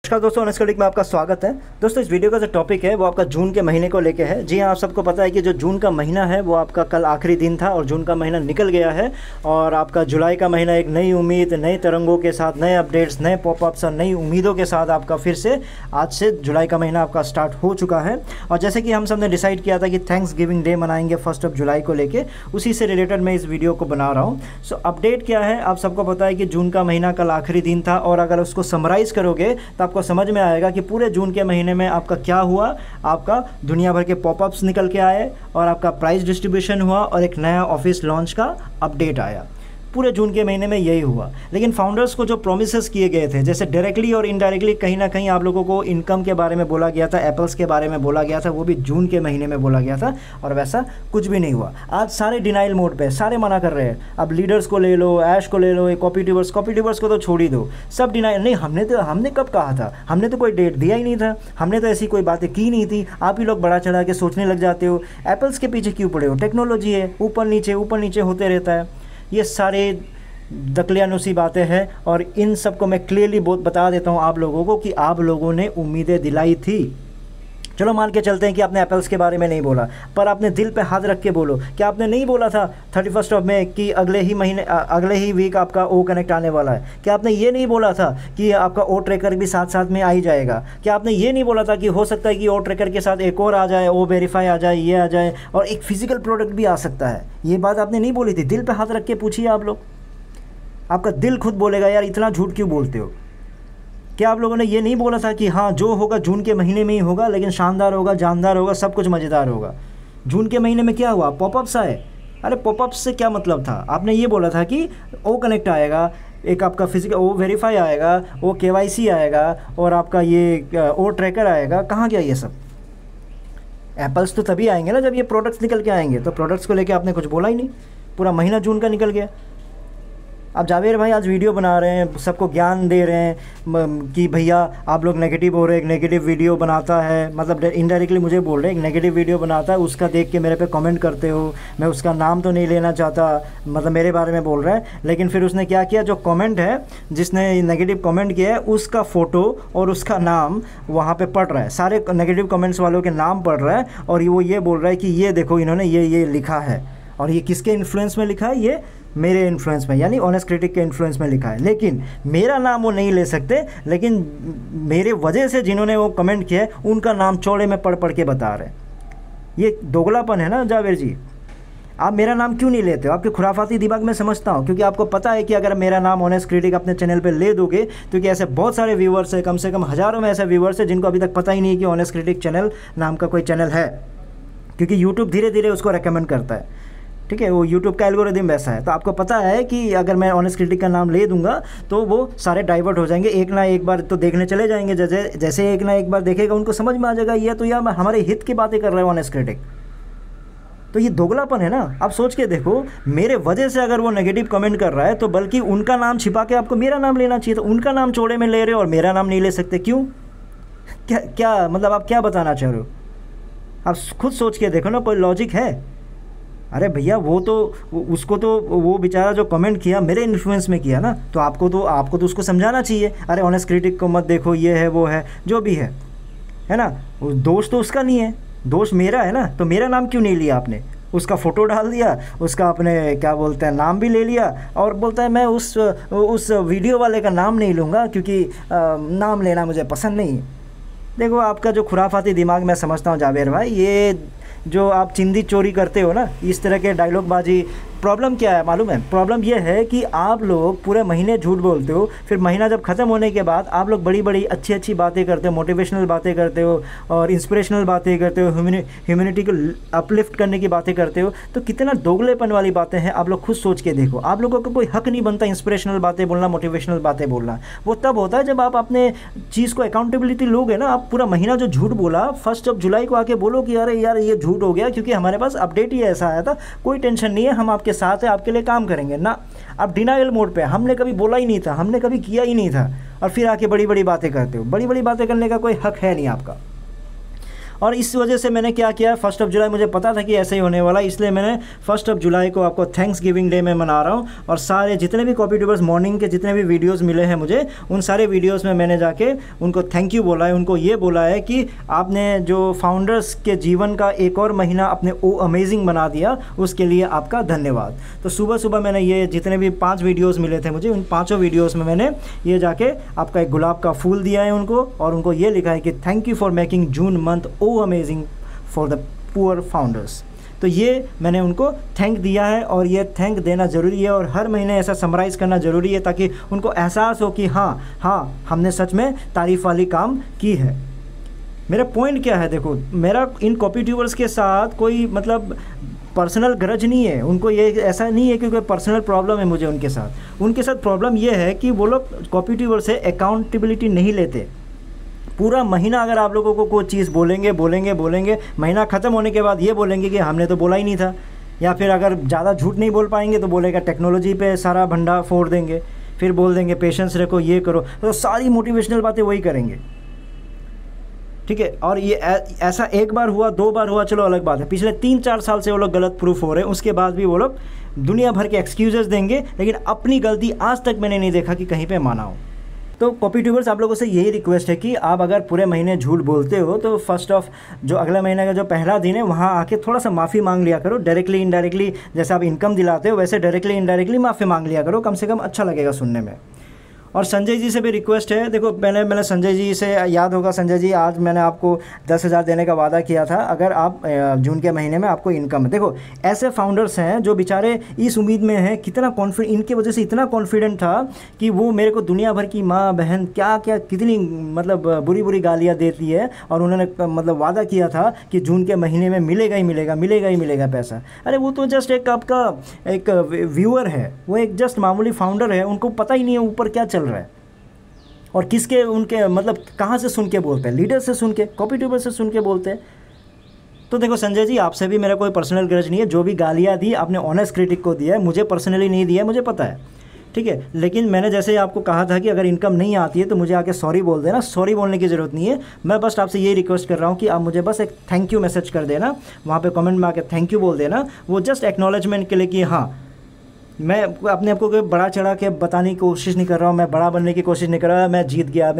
नमस्कार दोस्तों, honest critic में आपका स्वागत है। दोस्तों, इस वीडियो का जो टॉपिक है वो आपका जून के महीने को लेके है। जी हाँ, आप सबको पता है कि जो जून का महीना है वो आपका कल आखिरी दिन था और जून का महीना निकल गया है और आपका जुलाई का महीना एक नई उम्मीद, नए तरंगों के साथ, नए अपडेट्स, नए पॉपअप्स और नई उम्मीदों के साथ आपका फिर से आज से जुलाई का महीना आपका स्टार्ट हो चुका है। और जैसे कि हम सब ने डिसाइड किया था कि थैंक्स गिविंग डे मनाएंगे 1 जुलाई को लेके, उसी से रिलेटेड मैं इस वीडियो को बना रहा हूँ। सो अपडेट क्या है, आप सबको पता है कि जून का महीना कल आखिरी दिन था और अगर उसको समराइज़ करोगे तो आपको समझ में आएगा कि पूरे जून के महीने में आपका क्या हुआ। आपका दुनिया भर के पॉपअप्स निकल के आए और आपका प्राइस डिस्ट्रीब्यूशन हुआ और एक नया ऑफिस लॉन्च का अपडेट आया। पूरे जून के महीने में यही हुआ। लेकिन फाउंडर्स को जो प्रोमिसेस किए गए थे, जैसे डायरेक्टली और इनडायरेक्टली कहीं ना कहीं आप लोगों को इनकम के बारे में बोला गया था, एप्पल्स के बारे में बोला गया था, वो भी जून के महीने में बोला गया था और वैसा कुछ भी नहीं हुआ। आज सारे डिनाइल मोड पे, सारे मना कर रहे हैं। अब लीडर्स को ले लो, ऐश को ले लो, कॉपी ट्यूबर्स को तो छोड़ ही दो, सब डिनाइल। नहीं, हमने कब कहा था, हमने तो कोई डेट दिया ही नहीं था, हमने तो ऐसी कोई बातें की नहीं थी। आप ही लोग बड़ा चढ़ा के सोचने लग जाते हो। एप्पल्स के पीछे क्यों पड़े हो? टेक्नोलॉजी है, ऊपर नीचे होते रहता है। ये सारे दकलियानुसी बातें हैं और इन सब को मैं क्लियरली बता देता हूँ आप लोगों को कि आप लोगों ने उम्मीदें दिलाई थी। चलो मान के चलते हैं कि आपने एप्पल्स के बारे में नहीं बोला, पर आपने दिल पे हाथ रख के बोलो। क्या आपने नहीं बोला था 31 मई कि अगले ही वीक आपका ओ कनेक्ट आने वाला है? क्या आपने ये नहीं बोला था कि आपका ओ ट्रैकर भी साथ साथ में आ ही जाएगा? क्या आपने ये नहीं बोला था कि हो सकता है कि ओ ट्रैकर के साथ एक और आ जाए, ओ वेरीफाई आ जाए, ये आ जाए और एक फिजिकल प्रोडक्ट भी आ सकता है? ये बात आपने नहीं बोली थी? दिल पे हाथ रख के पूछिए आप लोग, आपका दिल खुद बोलेगा यार इतना झूठ क्यों बोलते हो। क्या आप लोगों ने ये नहीं बोला था कि हाँ जो होगा जून के महीने में ही होगा, लेकिन शानदार होगा, जानदार होगा, सब कुछ मज़ेदार होगा? जून के महीने में क्या हुआ? पॉपअप्स आए। अरे पॉपअप्स से क्या मतलब था? आपने ये बोला था कि ओ कनेक्ट आएगा, एक आपका फिजिकल ओ वेरीफाई आएगा, ओ KYC आएगा और आपका ये ओ ट्रैकर आएगा। कहाँ गया ये सब? एप्पल्स तो तभी आएंगे ना जब ये प्रोडक्ट्स निकल के आएंगे। तो प्रोडक्ट्स को लेकर आपने कुछ बोला ही नहीं। पूरा महीना जून का निकल गया। अब जावेर भाई आज वीडियो बना रहे हैं, सबको ज्ञान दे रहे हैं कि भैया आप लोग नेगेटिव हो रहे हैं, एक नेगेटिव वीडियो बनाता है, मतलब इनडायरेक्टली मुझे बोल रहे हैं एक नेगेटिव वीडियो बनाता है, उसका देख के मेरे पे कमेंट करते हो। मैं उसका नाम तो नहीं लेना चाहता, मतलब मेरे बारे में बोल रहा है। लेकिन फिर उसने क्या किया, जो कमेंट है, जिसने नेगेटिव कमेंट किया है उसका फ़ोटो और उसका नाम वहाँ पर पढ़ रहा है, सारे नेगेटिव कमेंट्स वालों के नाम पढ़ रहा है और वो ये बोल रहा है कि ये देखो इन्होंने ये लिखा है। और ये किसके इन्फ्लुएंस में लिखा है? ये मेरे इन्फ्लुएंस में, यानी ऑनेस्ट क्रिटिक के इन्फ्लुएंस में लिखा है। लेकिन मेरा नाम वो नहीं ले सकते, लेकिन मेरे वजह से जिन्होंने वो कमेंट किया है उनका नाम चौड़े में पढ़ के बता रहे हैं। ये दोगलापन है ना जावेर जी। आप मेरा नाम क्यों नहीं लेते हो? आपके खुराफाती दिमाग में समझता हूँ, क्योंकि आपको पता है कि अगर मेरा नाम ऑनेस्ट क्रिटिक अपने चैनल पे ले दोगे, क्योंकि ऐसे बहुत सारे व्यूवर्स है, कम से कम हज़ारों में ऐसे व्यूवर्स है जिनको अभी तक पता ही नहीं है कि ऑनेस्ट क्रिटिक चैनल नाम का कोई चैनल है, क्योंकि यूट्यूब धीरे धीरे उसको रेकमेंड करता है। ठीक है, वो यूट्यूब का एल्गोरिदम वैसा है। तो आपको पता है कि अगर मैं ऑनेस्ट क्रिटिक का नाम ले दूंगा तो वो सारे डाइवर्ट हो जाएंगे, एक ना एक बार तो देखने चले जाएंगे। जैसे एक ना एक बार देखेगा उनको समझ में आ जाएगा ये तो यार हमारे हित की बातें कर रहे हैं ऑनेस्ट क्रिटिक। तो ये दोगलापन है ना। आप सोच के देखो, मेरे वजह से अगर वो नेगेटिव कमेंट कर रहा है तो बल्कि उनका नाम छिपा के आपको मेरा नाम लेना चाहिए। तो उनका नाम चौड़े में ले रहे हो और मेरा नाम नहीं ले सकते, क्यों? क्या मतलब आप क्या बताना चाह रहे हो? आप खुद सोच के देखो ना, कोई लॉजिक है? अरे भैया उसको तो वो बेचारा जो कमेंट किया मेरे इन्फ्लुएंस में किया ना, तो आपको तो उसको समझाना चाहिए। अरे ऑनेस्ट क्रिटिक को मत देखो, ये है वो है जो भी है ना। दोष तो उसका नहीं है, दोष मेरा है ना। तो मेरा नाम क्यों नहीं लिया आपने? उसका फ़ोटो डाल दिया, उसका अपने क्या बोलते हैं नाम भी ले लिया और बोलता है मैं उस वीडियो वाले का नाम नहीं लूँगा क्योंकि नाम लेना मुझे पसंद नहीं है। देखो आपका जो खुराफाती दिमाग मैं समझता हूँ जावेर भाई, ये जो आप चिंदी चोरी करते हो ना, इस तरह के डायलॉग बाजी, प्रॉब्लम क्या है मालूम है? प्रॉब्लम यह है कि आप लोग पूरे महीने झूठ बोलते हो, फिर महीना जब ख़त्म होने के बाद आप लोग बड़ी बड़ी अच्छी बातें करते हो, मोटिवेशनल बातें करते हो और इंस्पिरेशनल बातें करते हो, ह्यूमैनिटी को अपलिफ्ट करने की बातें करते हो। तो कितना दोगलेपन वाली बातें हैं, आप लोग खुद सोच के देखो। आप लोगों को कोई हक नहीं बनता इंस्पिरेशनल बातें बोलना, मोटिवेशनल बातें बोलना। वो तब होता है जब आप अपने चीज़ को अकाउंटेबिलिटी लोगे ना। आप पूरा महीना जो झूठ बोला, 1 जुलाई को आके बोलो कि अरे यार ये झूठ हो गया क्योंकि हमारे पास अपडेट ही ऐसा आया था, कोई टेंशन नहीं है, हम आपके साथ है, आपके लिए काम करेंगे ना। अब डिनाइल मोड पे, हमने कभी बोला ही नहीं था, हमने कभी किया ही नहीं था, और फिर आके बड़ी बड़ी बातें करते हो। बड़ी बड़ी बातें करने का कोई हक है नहीं आपका। और इस वजह से मैंने क्या किया, 1 जुलाई मुझे पता था कि ऐसे ही होने वाला, इसलिए मैंने 1 जुलाई को आपको थैंक्स गिविंग डे में मना रहा हूँ। और सारे जितने भी कॉपी ट्यूबर्स मॉर्निंग के जितने भी वीडियोज़ मिले हैं मुझे, उन सारे वीडियोज़ में मैंने जाके उनको थैंक यू बोला है, उनको ये बोला है कि आपने जो फाउंडर्स के जीवन का एक और महीना अपने अमेजिंग बना दिया, उसके लिए आपका धन्यवाद। तो सुबह सुबह मैंने ये जितने भी 5 वीडियोस मिले थे मुझे, उन 5 वीडियोस में मैंने ये जाके आपका एक गुलाब का फूल दिया है उनको, और उनको ये लिखा है कि thank you for making June month amazing for the poor founders. तो ये मैंने उनको थैंक दिया है, और ये थैंक देना ज़रूरी है, और हर महीने ऐसा समराइज़ करना ज़रूरी है ताकि उनको एहसास हो कि हाँ हमने सच में तारीफ़ वाली काम की है। मेरा पॉइंट क्या है, देखो मेरा इन कॉपी ट्यूबर्स के साथ कोई मतलब पर्सनल ग्रज नहीं है, उनको ये ऐसा नहीं है कि कोई पर्सनल प्रॉब्लम है मुझे उनके साथ प्रॉब्लम ये है कि वो लोग कॉपी ट्यूबर से अकाउंटेबिलिटी नहीं लेते। पूरा महीना अगर आप लोगों को कोई चीज़ बोलेंगे, महीना ख़त्म होने के बाद ये बोलेंगे कि हमने तो बोला ही नहीं था, या फिर अगर ज़्यादा झूठ नहीं बोल पाएंगे तो बोलेगा टेक्नोलॉजी पे सारा भंडा फोड़ देंगे, फिर बोल देंगे पेशेंस रखो, ये करो, तो सारी मोटिवेशनल बातें वही करेंगे, ठीक है। और ये ऐसा एक बार हुआ, 2 बार हुआ, चलो अलग बात है, पिछले 3-4 साल से वो लोग गलत प्रूफ हो रहे हैं, उसके बाद भी वो लोग दुनिया भर के एक्सक्यूज़ेस देंगे, लेकिन अपनी गलती आज तक मैंने नहीं देखा कि कहीं पे माना हो। तो कॉपी ट्यूबर्स आप लोगों से यही रिक्वेस्ट है कि आप अगर पूरे महीने झूठ बोलते हो तो फर्स्ट ऑफ जो अगले महीने का जो पहला दिन है वहाँ आके थोड़ा सा माफ़ी मांग लिया करो, डायरेक्टली इनडायरेक्टली, जैसे आप इनकम दिलाते हो वैसे डायरेक्टली इनडायरेक्टली माफ़ी मांग लिया करो, कम से कम अच्छा लगेगा सुनने में। और संजय जी से भी रिक्वेस्ट है, देखो पहले मैंने संजय जी से, याद होगा संजय जी, आज मैंने आपको 10,000 देने का वादा किया था अगर आप जून के महीने में आपको इनकम है। देखो ऐसे फाउंडर्स हैं जो बेचारे इस उम्मीद में हैं, कितना कॉन्फिडेंट, इनके वजह से इतना कॉन्फिडेंट था कि वो मेरे को दुनिया भर की माँ बहन क्या क्या कितनी मतलब बुरी बुरी गालियाँ देती है, और उन्होंने मतलब वादा किया था कि जून के महीने में मिलेगा ही मिलेगा पैसा। अरे वो तो जस्ट एक आपका एक व्यूअर है, वो एक जस्ट मामूली फाउंडर है, उनको पता ही नहीं है ऊपर क्या चल रहा है और किसके उनके मतलब कहाँ से सुन के बोलते हैं, लीडर से सुन के, कॉपी ट्यूबर से सुन के बोलते हैं। तो देखो संजय जी, आपसे भी मेरा कोई पर्सनल ग्रज नहीं है, जो भी गालियाँ दी आपने ऑनेस्ट क्रिटिक को दिया है, मुझे पर्सनली नहीं दिया है, मुझे पता है, ठीक है। लेकिन मैंने जैसे आपको कहा था कि अगर इनकम नहीं आती है तो मुझे आके सॉरी बोल देना, सॉरी बोलने की ज़रूरत नहीं है, मैं बस आपसे यही रिक्वेस्ट कर रहा हूँ कि आप मुझे बस एक थैंक यू मैसेज कर देना, वहाँ पर कमेंट में आके थैंक यू बोल देना, वो जस्ट एक्नॉलेजमेंट के लिए कि हाँ मैं अपने आपको कोई बड़ा चढ़ा के बताने की कोशिश नहीं कर रहा हूँ, मैं बड़ा बनने की कोशिश नहीं कर रहा, मैं जीत गया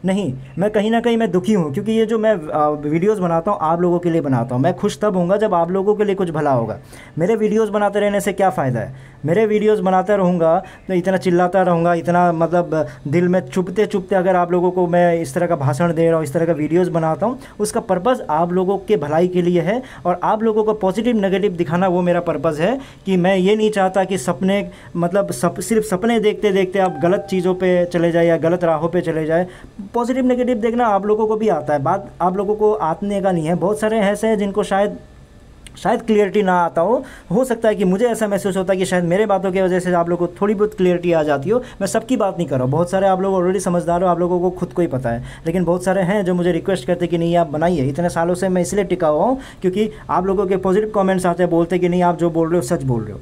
नहीं, मैं कहीं ना कहीं मैं दुखी हूँ, क्योंकि ये जो मैं वीडियोस बनाता हूँ आप लोगों के लिए बनाता हूँ। मैं खुश तब होऊंगा जब आप लोगों के लिए कुछ भला होगा। मेरे वीडियोस बनाते रहने से क्या फ़ायदा है, मेरे वीडियोस बनाता रहूँगा तो इतना चिल्लाता रहूँगा, इतना मतलब दिल में चुभते चुभते अगर आप लोगों को मैं इस तरह का भाषण दे रहा हूँ, इस तरह का वीडियोज़ बनाता हूँ, उसका पर्पज़ आप लोगों के भलाई के लिए है, और आप लोगों को पॉजिटिव नेगेटिव दिखाना वो मेरा पर्पज़ है। कि मैं ये नहीं चाहता कि सपने मतलब सिर्फ सपने देखते देखते आप गलत चीज़ों पे चले जाए या गलत राहों पे चले जाए। पॉजिटिव नेगेटिव देखना आप लोगों को भी आता है, बात आप लोगों को आने का नहीं है। बहुत सारे ऐसे हैं जिनको शायद क्लियरिटी ना आता हो सकता है कि मुझे ऐसा महसूस होता है कि शायद मेरे बातों की वजह से आप लोगों को थोड़ी बहुत क्लियरिटी आ जाती हो। मैं सबकी बात नहीं कर रहा हूँ, बहुत सारे आप लोग ऑलरेडी समझदार हो, आप लोगों को खुद को ही पता है, लेकिन बहुत सारे हैं जो मुझे रिक्वेस्ट करते कि नहीं आप बनाइए। इतने सालों से मैं इसलिए टिका हुआ हूँ क्योंकि आप लोगों के पॉजिटिव कमेंट्स आते हैं, बोलते कि नहीं आप जो बोल रहे हो सच बोल रहे हो,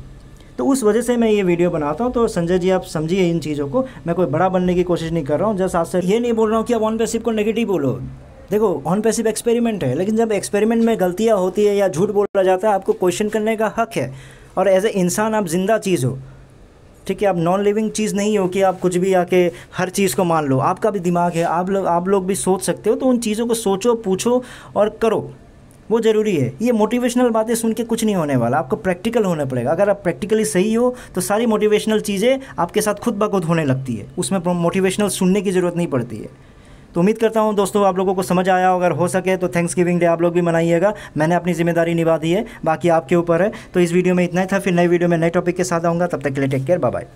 तो उस वजह से मैं ये वीडियो बनाता हूँ। तो संजय जी आप समझिए इन चीज़ों को, मैं कोई बड़ा बनने की कोशिश नहीं कर रहा हूँ। जस्ट आज से ये नहीं बोल रहा हूँ कि आप ऑन पैसिव को नेगेटिव बोलो। देखो ऑन पैसिव एक्सपेरिमेंट है, लेकिन जब एक्सपेरिमेंट में गलतियाँ होती है या झूठ बोला जाता है, आपको क्वेश्चन करने का हक है। और एज ए इंसान आप जिंदा चीज़ हो, ठीक है, आप नॉन लिविंग चीज़ नहीं हो कि आप कुछ भी आके हर चीज़ को मान लो। आपका भी दिमाग है, आप लोग भी सोच सकते हो, तो उन चीज़ों को सोचो, पूछो और करो, वो ज़रूरी है। ये मोटिवेशनल बातें सुन के कुछ नहीं होने वाला, आपको प्रैक्टिकल होना पड़ेगा। अगर आप प्रैक्टिकली सही हो तो सारी मोटिवेशनल चीज़ें आपके साथ खुद ब खुद होने लगती है, उसमें मोटिवेशनल सुनने की ज़रूरत नहीं पड़ती है। तो उम्मीद करता हूँ दोस्तों आप लोगों को समझ आया। अगर हो सके तो थैंक्स गिविंग डे आप लोग भी मनाइएगा। मैंने अपनी जिम्मेदारी निभा दी है, बाकी आपके ऊपर है। तो इस वीडियो में इतना ही था, फिर नई वीडियो में नए टॉपिक के साथ आऊँगा। तब तक के लिए टेक केयर, बाय बाय।